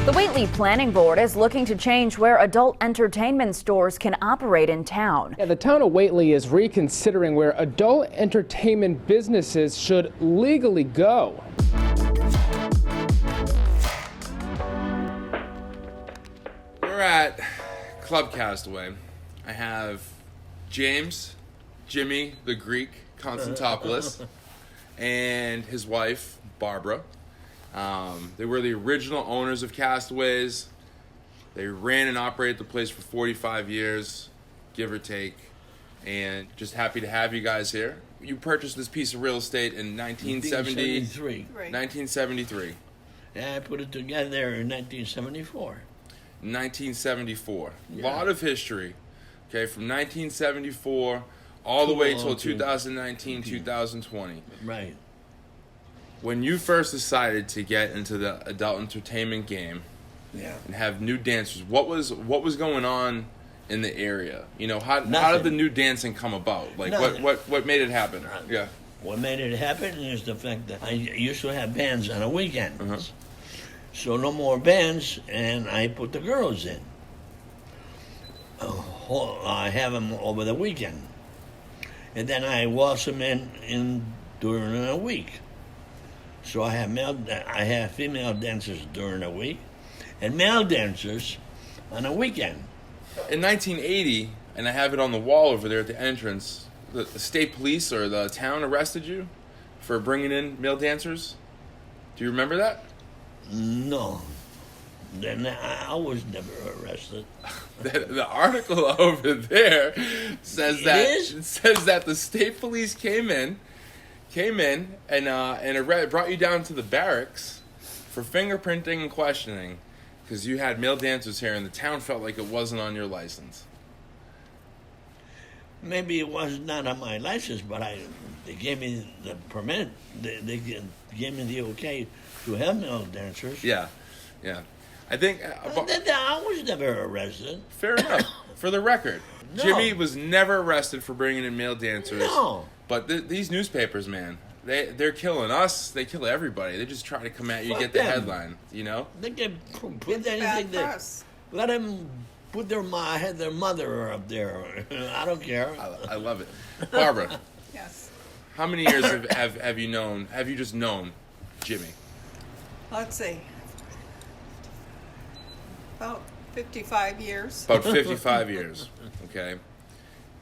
The Whately Planning Board is looking to change where adult entertainment stores can operate in town. Yeah, the town of Whately is reconsidering where adult entertainment businesses should legally go. We're at Club Castaway. I have James, Jimmy the Greek, Konstantopoulus, and his wife, Barbara. They were the original owners of Castaways. They ran and operated the place for 45 years, give or take. And just happy to have you guys here. You purchased this piece of real estate in 1973. 1973. Yeah, I put it together in 1974. 1974. A Yeah. lot of history. Okay, from 1974 all the way till 2019, 2020. Right. When you first decided to get into the adult entertainment game, Yeah. and have new dancers, what was going on in the area? You know, how did Nothing. the new dancing come about? Like Nothing. what made it happen? Yeah. What made it happen is the fact that I used to have bands on the weekends. Uh-huh. So no more bands, and I put the girls in. I have them over the weekend. And then I waltz them in during the week. So I have female dancers during the week and male dancers on the weekend. In 1980, and I have it on the wall over there at the entrance, the state police or the town arrested you for bringing in male dancers. Do you remember that? No. Then I was never arrested. The article over there says It that is? it says that the state police came in and brought you down to the barracks for fingerprinting and questioning because you had male dancers here and the town felt like it wasn't on your license. Maybe it was not on my license, but they gave me the permit. They gave me the okay to have male dancers. Yeah. I think I was never arrested. fair enough. For the record, No. Jimmy was never arrested for bringing in male dancers. No. But these newspapers, man, they're killing us. They kill everybody. They just try to come at you, Fuck get the them. headline. You know. They can put It's anything bad there. press. Let them put their mother up there. I don't care. I love it. Barbara, Yes. how many years have you known? Have you just known Jimmy? Let's see. About 55 years. About 55 years. Okay.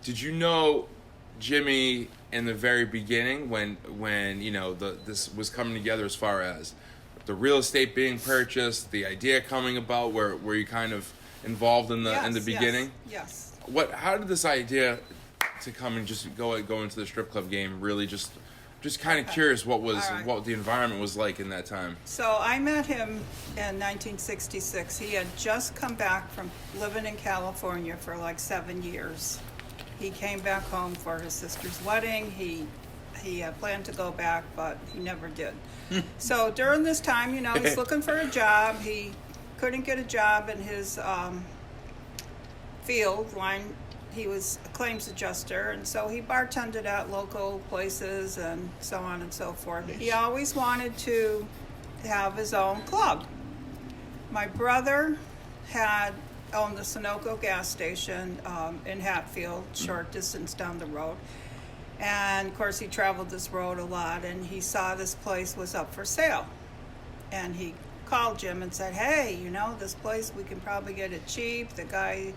Did you know Jimmy in the very beginning when you know this was coming together as far as the real estate being purchased, the idea coming about? Were you kind of involved in the beginning? Yes. How did this idea to come and just go into the strip club game really just kind of curious what the environment was like in that time? So I met him in 1966. He had just come back from living in California for like 7 years. He came back home for his sister's wedding. He planned to go back, but he never did. So during this time, you know, he's looking for a job. He couldn't get a job in his field line. He was a claims adjuster, and so he bartended at local places and so on and so forth. He always wanted to have his own club. My brother owned the Sunoco gas station in Hatfield, short distance down the road. And of course, he traveled this road a lot, and he saw this place was up for sale. And he called Jim and said, "Hey, you know, this place, we can probably get it cheap. The guy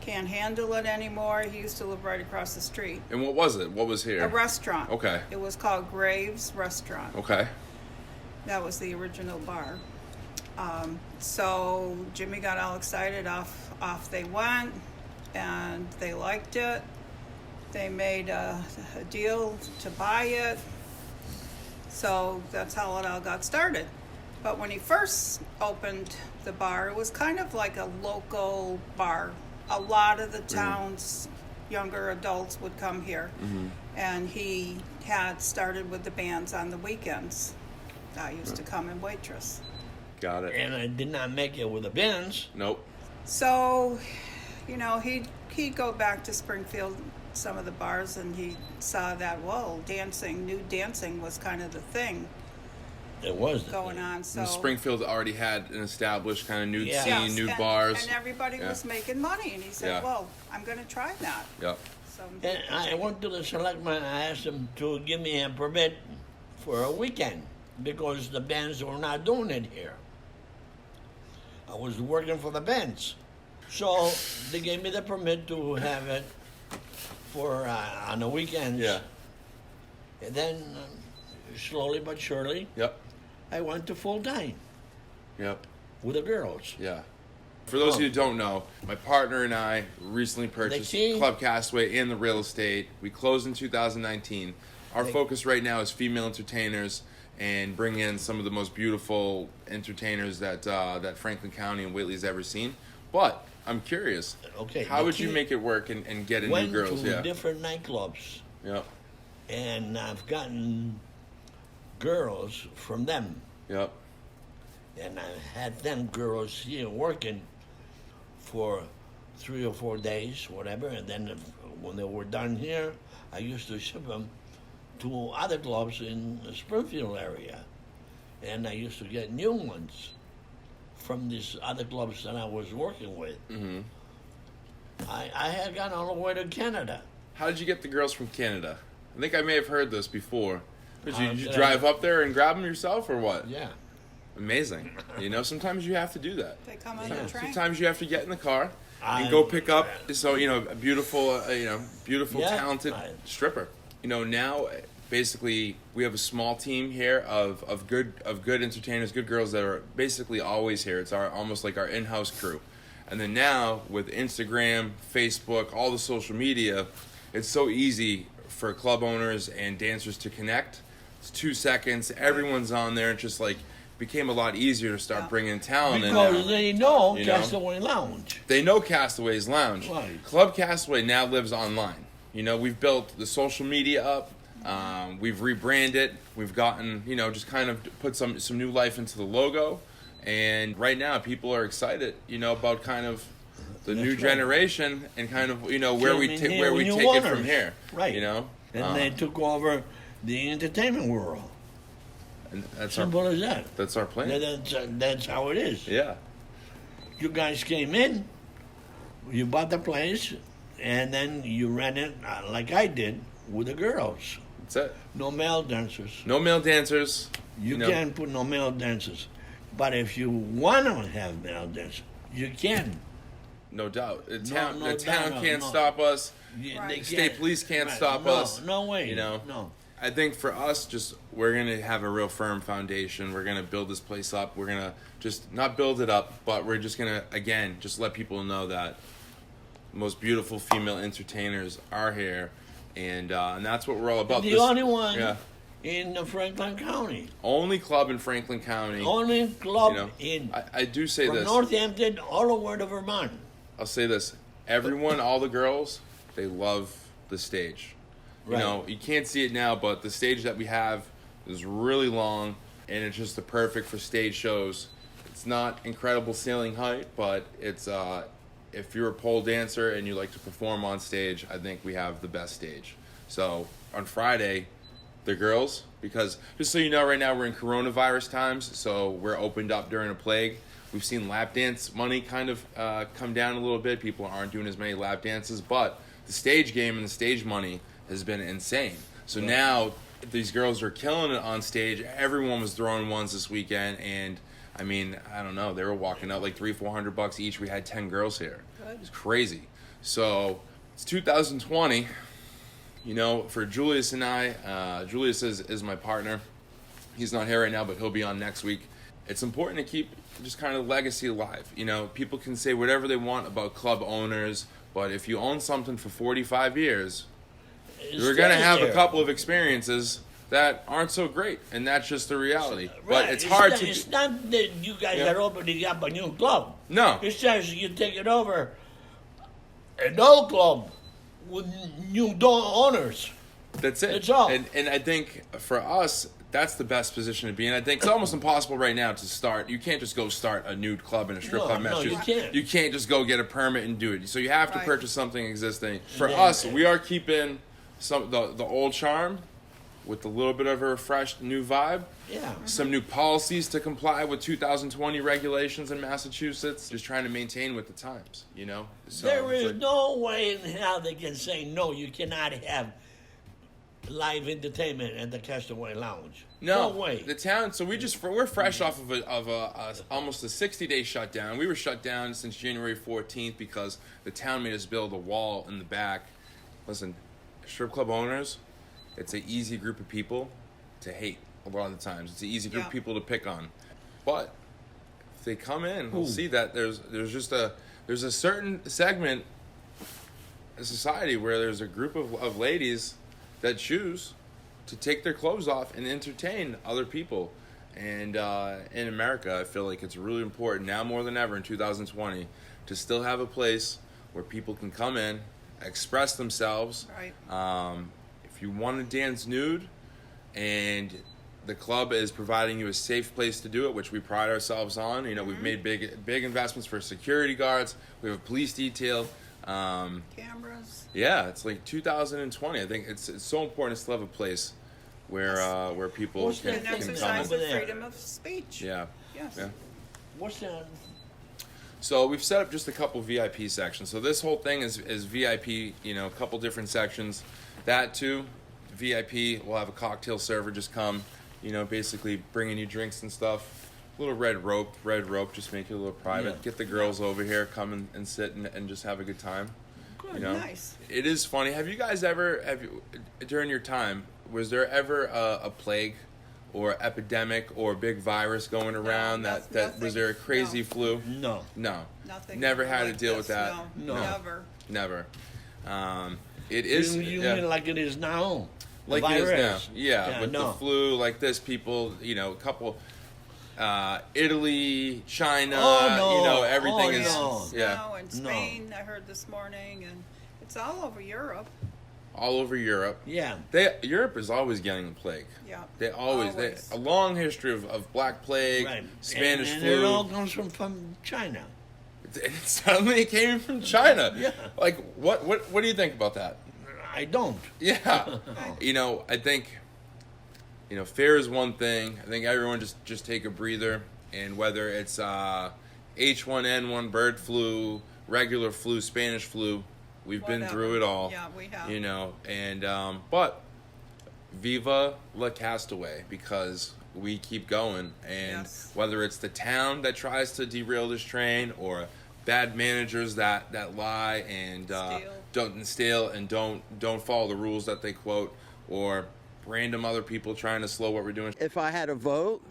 can't handle it anymore." He used to live right across the street. And what was it? What was here? A restaurant. Okay. It was called Graves Restaurant. Okay. That was the original bar. So Jimmy got all excited. Off they went, and they liked it. They made a deal to buy it. So that's how it all got started. But when he first opened the bar, it was kind of like a local bar. A lot of the town's younger adults would come here. Mm-hmm. And he had started with the bands on the weekends. I used to come and waitress. Got it. And I did not make it with the bands. Nope. So, you know, he'd go back to Springfield, some of the bars, and he saw that, whoa, new dancing was kind of the thing. It was going on. So And Springfield already had an established kind of nude Yeah. scene, Yes, nude and, bars. and everybody Yeah. was making money. And he said, Yeah. "Well, I'm going to try that." Yep. So And I went to the selectmen. I asked them to give me a permit for a weekend because the bands were not doing it here. I was working for the bands, so they gave me the permit to have it for on the weekends. Yeah. And then slowly but surely, Yep. I went to full time Yep. with the girls. Yeah. For those of you who don't know, my partner and I recently purchased see? Club Castaway and the real estate. We closed in 2019. Our focus right now is female entertainers and bring in some of the most beautiful entertainers that that Franklin County and Whately's ever seen. But I'm curious, Okay, how the would you key- make it work and get in new Went girls? to Yeah. different nightclubs, Yep. and I've gotten girls from them. Yep. And I had them girls here working for 3 or 4 days, whatever. And then when they were done here, I used to ship them to other clubs in the Springfield area. And I used to get new ones from these other clubs that I was working with. Mm-hmm. I had gone all the way to Canada. How did you get the girls from Canada? I think I may have heard this before. Did you, Did I- drive up there and grab them yourself, or what? Yeah. Amazing. You know, sometimes you have to do that. they come on the train. Sometimes you have to get in the car and I- go pick up, so you know, a beautiful, beautiful, Yeah, talented stripper. You know, now basically we have a small team here of good entertainers, good girls that are basically always here. It's almost like our in-house crew. And then now with Instagram, Facebook, all the social media, it's so easy for club owners and dancers to connect. It's 2 seconds. Everyone's on there. It's just like became a lot easier to start bringing talent in Because now. they know You know? Castaway Lounge. They know Castaway's Lounge. Right. Club Castaway now lives online. You know, we've built the social media up. We've rebranded. We've gotten, you know, just kind of put some new life into the logo. And right now, people are excited, you know, about kind of the new right. generation and kind of, you know, where we Came in take here where we with take new it from owners. here. Right. You know, And they took over the entertainment world. and that's Simple our as that. that's our plan. That's how it is. Yeah. You guys came in, you bought the place, and then you ran it like I did with the girls. That's it. No male dancers. No male dancers. You know. can't put no male dancers. But if you want to have male dancers, you can. No doubt. The No town doubt, can't no. stop us. Right. They The state can't. police can't Right. stop No, us. No way. You know. No. I think for us, just we're gonna have a real firm foundation. We're gonna build this place up. We're gonna just not build it up, but we're just gonna again just let people know that the most beautiful female entertainers are here, and that's what we're all about. The only one yeah, in Franklin County. only club in Franklin County. Only club You know, in I do say from this. Northampton all the way to Vermont. I'll say this: everyone, all the girls, they love the stage. You Right. know, you can't see it now, but the stage that we have is really long, and it's just the perfect for stage shows. It's not incredible ceiling height, but it's if you're a pole dancer and you like to perform on stage, I think we have the best stage. So on Friday, the girls, because just so you know, right now we're in coronavirus times, so we're opened up during a plague. We've seen lap dance money kind of come down a little bit. People aren't doing as many lap dances, but the stage game and the stage money has been insane. So now these girls are killing it on stage. Everyone was throwing ones this weekend, and I mean, I don't know, they were walking out like $300-400 each. We had 10 girls here. Good. It's crazy. So it's 2020. You know, for Julius and I, Julius is my partner. He's not here right now, but he'll be on next week. It's important to keep just kind of legacy alive. You know, people can say whatever they want about club owners, but if you own something for 45 years, you're going to have a couple of experiences that aren't so great, and that's just the reality. But it's hard to... It's not that you guys Yeah. are opening up a new club. No. It's just you take it over an old club with new owners. That's it. That's all. And I think for us, that's the best position to be in. I think it's almost impossible right now to start. You can't just go start a nude club in a strip No, club. no, you can't. You can't just go get a permit and do it. So you have to Right. purchase something existing. For Yeah. us, we are keeping the old charm, with a little bit of a refreshed new vibe. Yeah. Some new policies to comply with 2020 regulations in Massachusetts. Just trying to maintain with the times, you know? So There it's is like- no way in hell they can say, no, you cannot have live entertainment at the Castaway Lounge. No way. The town. So we're fresh off of a almost a 60-day shutdown. We were shut down since January 14th because the town made us build a wall in the back. Listen, strip club owners, it's an easy group of people to hate a lot of the times. It's an easy group of people to pick on. But if they come in, we'll see that there's a certain segment of society where there's a group of ladies that choose to take their clothes off and entertain other people. And in America, I feel like it's really important now more than ever in 2020 to still have a place where people can come in, express themselves. Right. If you want to dance nude and the club is providing you a safe place to do it, which we pride ourselves on. You know, we've made big investments for security guards. We have a police detail. Cameras. Yeah, it's like 2020. I think it's so important to still have a place where people What's can that And thing come exercise in. over the there? freedom of speech. Yeah, Yes. yeah. What's that? So we've set up just a couple VIP sections. So this whole thing is VIP. You know, a couple different sections. That too, VIP. We'll have a cocktail server just come. You know, basically bringing you drinks and stuff. Little red rope, just make it a little private. Yeah. Get the girls over here, come and sit and just have a good time. Good. You know, Nice. it is funny. Have you guys ever, during your time, was there ever a plague or epidemic or big virus going around that nothing. was there a crazy No. flu? No. No. Nothing. Never had like to deal this. with that. No. No. Never. Never. It is You yeah, mean like it is now? The like it is now. virus. Yeah, with no. the flu, like this, people, you know, a couple, Italy, China, Oh, no. you know, everything Oh, is, no. yeah, Now in Spain, I heard this morning, and it's all over Europe. all over Europe. Yeah. Europe is always getting the plague. Yeah. They always. A long history of Black Plague, Right. Spanish and flu. it all comes from China. Suddenly it came from China. Yeah. Like, what do you think about that? I don't. Yeah. You know, I think, you know, fear is one thing. I think everyone just take a breather. And whether it's H1N1 bird flu, regular flu, Spanish flu, we've been Whatever. through it all. Yeah, we have. You know, and but viva la Castaway, because we keep going. And Yes. whether it's the town that tries to derail this train or bad managers that lie and don't follow the rules that they quote, or random other people trying to slow what we're doing. If I had a vote,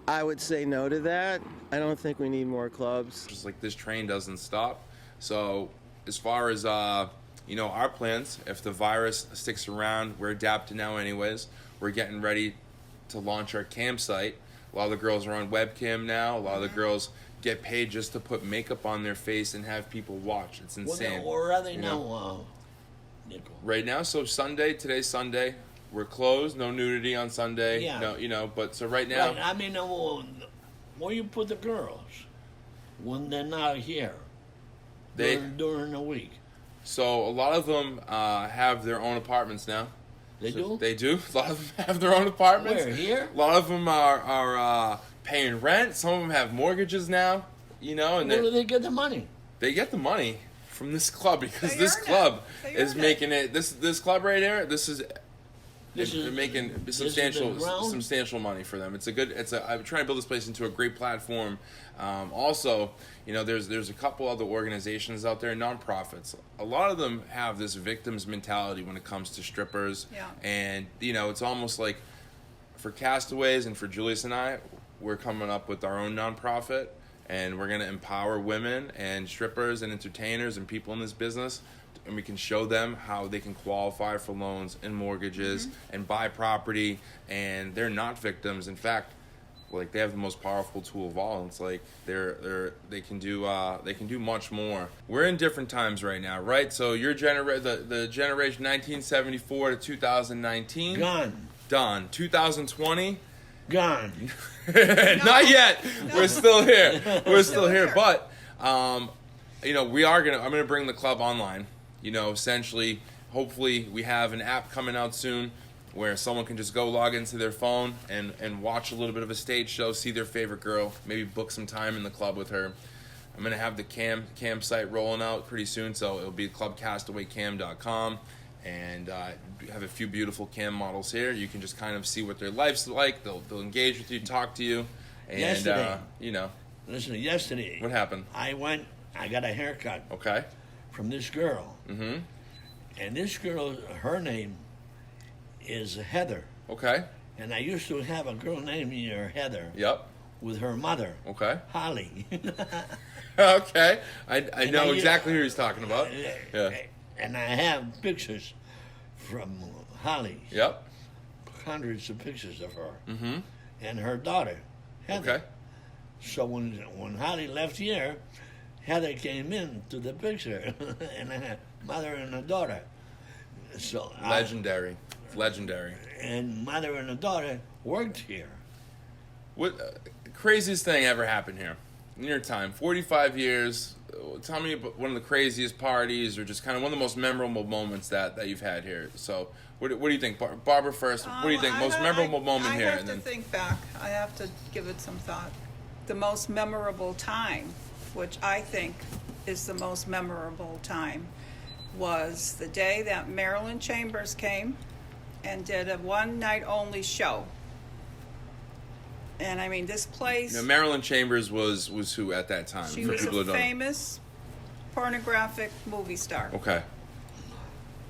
I would say no to that. I don't think we need more clubs. Just like this train doesn't stop. So as far as you know, our plans, if the virus sticks around, we're adapting now anyways. We're getting ready to launch our campsite. A lot of the girls are on webcam now. A lot of the girls get paid just to put makeup on their face and have people watch. It's insane. Where are they You now, know? Nico? Right now, so today's Sunday. We're closed, no nudity on Sunday. Yeah. No, you know, but so right now, Right, I mean, where you put the girls when they're not here They- during the week? so a lot of them have their own apartments now. They So do? They do. A lot of them have their own apartments. Where, here? A lot of them are paying rent. Some of them have mortgages now. You know, and Where do they get the money? they get the money from this club because They this earn it. club They is earn it. making it. This club right here. This is. This They're is- making this is the ground? substantial money for them. I'm trying to build this place into a great platform. Also, you know, there's a couple other organizations out there, nonprofits. A lot of them have this victims mentality when it comes to strippers. Yeah. And you know, it's almost like for Castaways and for Julius and I, we're coming up with our own nonprofit, and we're gonna empower women and strippers and entertainers and people in this business, and we can show them how they can qualify for loans and mortgages and buy property, and they're not victims. In fact, like, they have the most powerful tool of all. It's like they can do much more. We're in different times right now, right? So your the generation 1974 to 2019 Gone. done. 2020 Gone. not yet. We're still here. We're still here. here. But you know, I'm gonna bring the club online. You know, essentially, hopefully we have an app coming out soon where someone can just go log into their phone and watch a little bit of a stage show, see their favorite girl, maybe book some time in the club with her. I'm going to have the cam site rolling out pretty soon, so it'll be clubcastawaykam.com, and have a few beautiful cam models here. You can just kind of see what their life's like. They'll engage with you, talk to you, and Yesterday. Listen, yesterday. What happened? I got a haircut. Okay. From this girl. Mm-hmm. And this girl, her name is Heather. Okay. And I used to have a girl named Heather. Yep. With her mother. Okay. Holly. Okay. I know exactly who he's talking about. Yeah. And I have pictures from Holly. Yep. Hundreds of pictures of her. Mm-hmm. And her daughter, Heather. Okay. So when Holly left here, Heather came in to the picture, and I had mother and a daughter. So Legendary. And mother and a daughter worked here. What craziest thing ever happened here in your time? 45 years. Tell me about one of the craziest parties, or just kind of one of the most memorable moments that you've had here. So, what do you think, Barbara? First, what do you think most memorable moment here? I have to think back. I have to give it some thought. The most memorable time, which I think is the most memorable time, was the day that Marilyn Chambers came and did a one-night-only show. And I mean, this place... Now, Marilyn Chambers was who at that time? She was a famous pornographic movie star. Okay.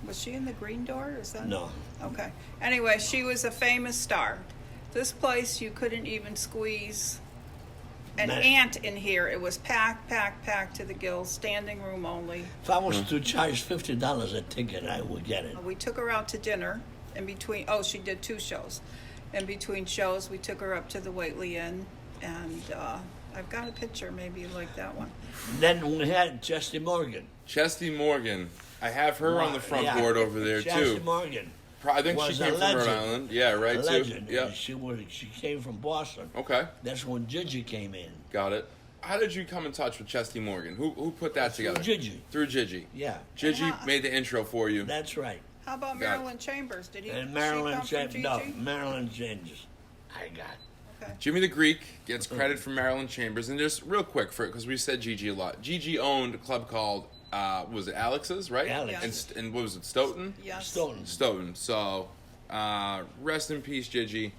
Was she in the Green Door? Is that... No. Okay. Anyway, she was a famous star. This place, you couldn't even squeeze an ant in here. It was packed to the gills, standing room only. If I was to charge $50 a ticket, I would get it. We took her out to dinner in between... Oh, she did 2 shows. In between shows, we took her up to the Whately Inn, and I've got a picture, maybe you like that one. Then we had Chesty Morgan. Chesty Morgan. I have her on the front board over there, Chesty too. Morgan. I think she came from Rhode Island. Yeah, right, a legend. too. Yeah. She came from Boston. Okay. That's when Gigi came in. Got it. How did you come in touch with Chesty Morgan? Who put that together? Gigi. Through Gigi. Yeah. Gigi made the intro for you. That's right. How about Marilyn Chambers? Did And Marilyn Chambers? No, Marilyn Chambers. I got. Okay. Jimmy the Greek gets credit for Marilyn Chambers, and just real quick, because we said Gigi a lot. Gigi owned a club called was it Alex's, right? Alex. Yes. And what was it, Stoughton? Yes. Stoughton. So, rest in peace, Gigi.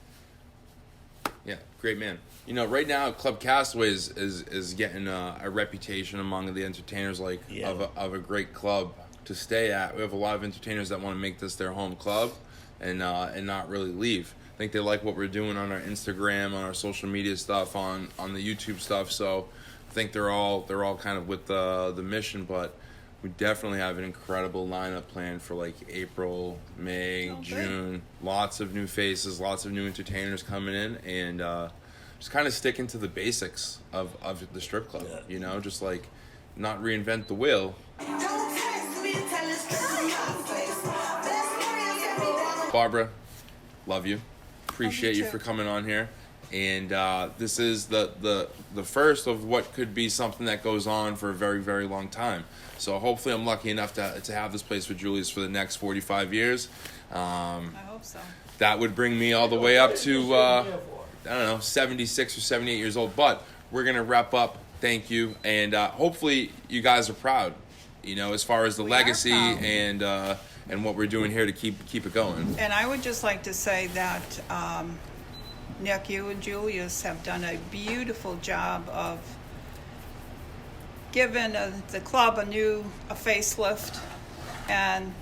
Yeah, great man. You know, right now, Club Castaway is getting a reputation among the entertainers of a great club to stay at. We have a lot of entertainers that want to make this their home club and not really leave. I think they like what we're doing on our Instagram, on our social media stuff, on the YouTube stuff. So I think they're all kind of with the mission, but we definitely have an incredible lineup planned for like April, May, June. Lots of new faces, lots of new entertainers coming in, and just kind of sticking to the basics of the strip club. Yeah. You know, just like not reinvent the wheel. Barbara, love you. Appreciate you for coming on here. And this is the first of what could be something that goes on for a very, very long time. So hopefully I'm lucky enough to have this place with Julius for the next 45 years. I hope so. That would bring me all the way up to, I don't know, 76 or 78 years old. But we're going to wrap up. Thank you. And hopefully you guys are proud, you know, as far as the legacy and what we're doing here to keep it going. And I would just like to say that Nick, you and Julius have done a beautiful job of giving the club a facelift, and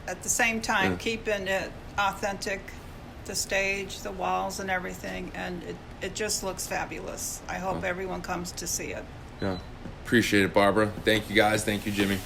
at the same time keeping it authentic, the stage, the walls, and everything, and it just looks fabulous. I hope everyone comes to see it. Yeah, appreciate it, Barbara. Thank you, guys. Thank you, Jimmy.